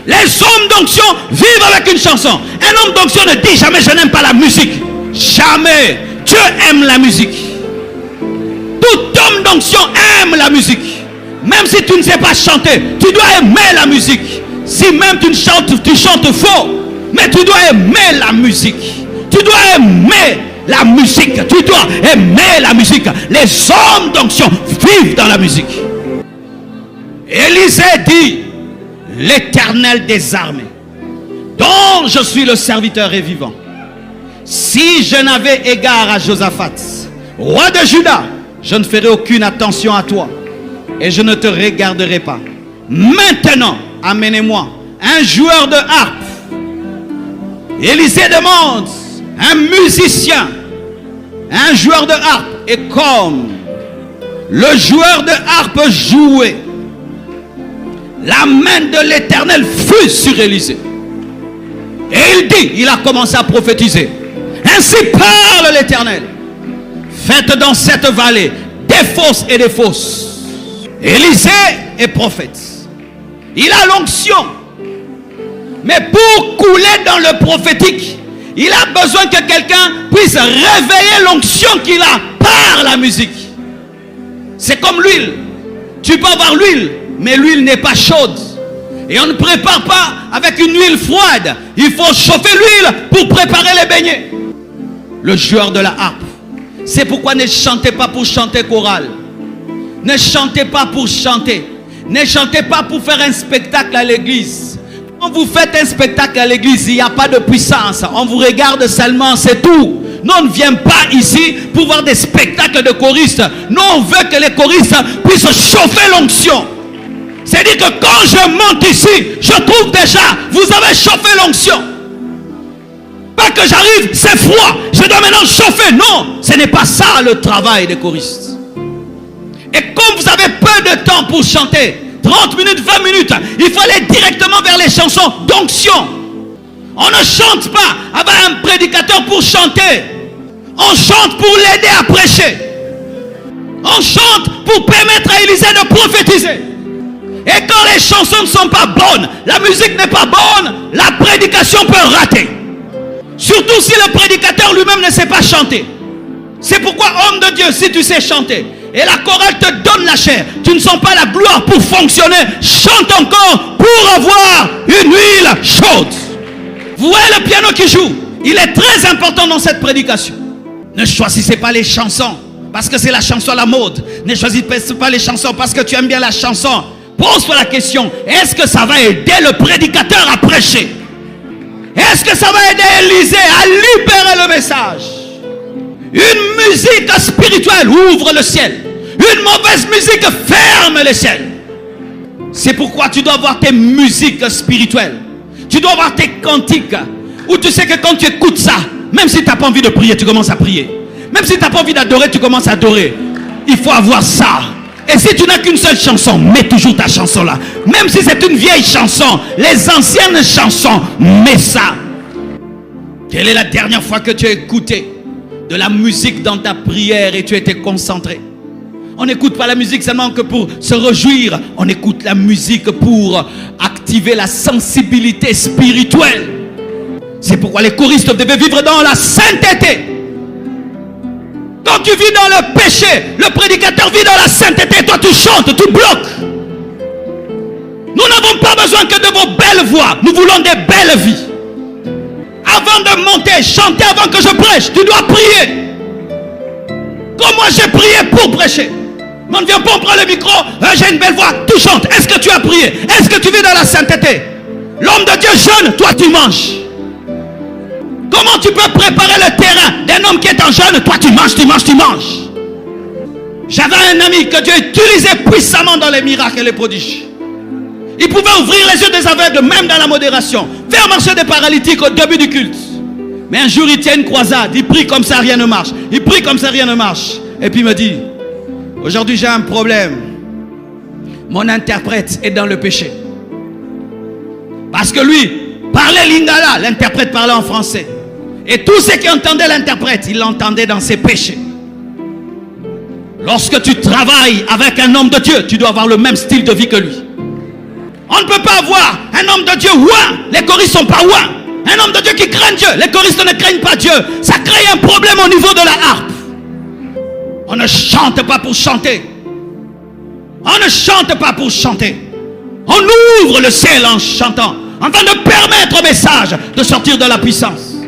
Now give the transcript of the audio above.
Les hommes d'onction vivent avec une chanson. Un homme d'onction ne dit jamais je n'aime pas la musique. Jamais. Dieu aime la musique. Tout homme d'onction aime la musique. Même si tu ne sais pas chanter, tu dois aimer la musique. Si même tu chantes faux, mais tu dois aimer la musique. Tu dois aimer la musique. Tu dois aimer la musique. Les hommes d'onction vivent dans la musique. Élisée dit, l'Éternel des armées, dont je suis le serviteur et vivant, si je n'avais égard à Josaphat, roi de Juda, je ne ferai aucune attention à toi et je ne te regarderai pas. Maintenant, amenez-moi un joueur de harpe. Élisée demande un musicien, un joueur de harpe. Et comme le joueur de harpe jouait, la main de l'Éternel fut sur Élisée. Et il dit, il a commencé à prophétiser. Ainsi parle l'Éternel. Faites dans cette vallée des fosses et des fosses. Élisée est prophète. Il a l'onction. Mais pour couler dans le prophétique, il a besoin que quelqu'un puisse réveiller l'onction qu'il a par la musique. C'est comme l'huile. Tu peux avoir l'huile, mais l'huile n'est pas chaude. Et on ne prépare pas avec une huile froide. Il faut chauffer l'huile pour préparer les beignets. Le joueur de la harpe. C'est pourquoi ne chantez pas pour chanter chorale. Ne chantez pas pour chanter. Ne chantez pas pour faire un spectacle à l'église. Quand vous faites un spectacle à l'église, il n'y a pas de puissance. On vous regarde seulement, c'est tout. Nous, on ne vient pas ici pour voir des spectacles de choristes. Nous, on veut que les choristes puissent chauffer l'onction. C'est-à-dire que quand je monte ici, je trouve déjà, vous avez chauffé l'onction. Pas que j'arrive, c'est froid, je dois maintenant chauffer. Non, ce n'est pas ça le travail des choristes. Et comme vous avez peu de temps pour chanter, 30 minutes, 20 minutes, il faut aller directement vers les chansons d'onction. On ne chante pas avec un prédicateur pour chanter. On chante pour l'aider à prêcher. On chante pour permettre à Élisée de prophétiser. Et quand les chansons ne sont pas bonnes, la musique n'est pas bonne, la prédication peut rater. Surtout si le prédicateur lui-même ne sait pas chanter. C'est pourquoi, homme de Dieu, si tu sais chanter, et la chorale te donne la chair, tu ne sens pas la gloire pour fonctionner, chante encore pour avoir une huile chaude. Vous voyez le piano qui joue, il est très important dans cette prédication. Ne choisissez pas les chansons parce que c'est la chanson à la mode. Ne choisissez pas les chansons parce que tu aimes bien la chanson. Pose-toi la question, est-ce que ça va aider le prédicateur à prêcher? Est-ce que ça va aider Élisée à libérer le message? Une musique spirituelle ouvre le ciel. Une mauvaise musique ferme le ciel. C'est pourquoi tu dois avoir tes musiques spirituelles. Tu dois avoir tes cantiques. Où tu sais que quand tu écoutes ça, même si tu n'as pas envie de prier, tu commences à prier. Même si tu n'as pas envie d'adorer, tu commences à adorer. Il faut avoir ça. Et si tu n'as qu'une seule chanson, mets toujours ta chanson là. Même si c'est une vieille chanson, les anciennes chansons, mets ça. Quelle est la dernière fois que tu as écouté de la musique dans ta prière et tu étais concentré? On n'écoute pas la musique seulement que pour se réjouir. On écoute la musique pour activer la sensibilité spirituelle. C'est pourquoi les choristes devaient vivre dans la sainteté. Quand tu vis dans le péché, le prédicateur vit dans la sainteté. Toi tu chantes, tu bloques. Nous n'avons pas besoin que de vos belles voix. Nous voulons des belles vies. Avant de monter, chanter avant que je prêche, tu dois prier. Comme moi j'ai prié pour prêcher. Mais on ne vient pas prendre le micro, j'ai une belle voix, tu chantes. Est-ce que tu as prié? Est-ce que tu vis dans la sainteté? L'homme de Dieu jeûne, toi tu manges. Comment tu peux préparer le terrain d'un homme qui est en jeûne? Toi tu manges, tu manges, tu manges. J'avais un ami que Dieu utilisait puissamment dans les miracles et les prodiges. Il pouvait ouvrir les yeux des aveugles, même dans la modération. Faire marcher des paralytiques au début du culte. Mais un jour, il tient une croisade. Il prie comme ça, rien ne marche. Il prie comme ça, rien ne marche. Et puis il me dit, aujourd'hui, j'ai un problème. Mon interprète est dans le péché. Parce que lui, parlait lingala. L'interprète parlait en français. Et tous ceux qui entendaient l'interprète, ils l'entendaient dans ses péchés. Lorsque tu travailles avec un homme de Dieu, tu dois avoir le même style de vie que lui. On ne peut pas avoir un homme de Dieu ouin, les choristes sont pas ouin. Un homme de Dieu qui craint Dieu, les choristes ne craignent pas Dieu. Ça crée un problème au niveau de la harpe. On ne chante pas pour chanter. On ne chante pas pour chanter. On ouvre le ciel en chantant, en train de permettre au message de sortir de la puissance.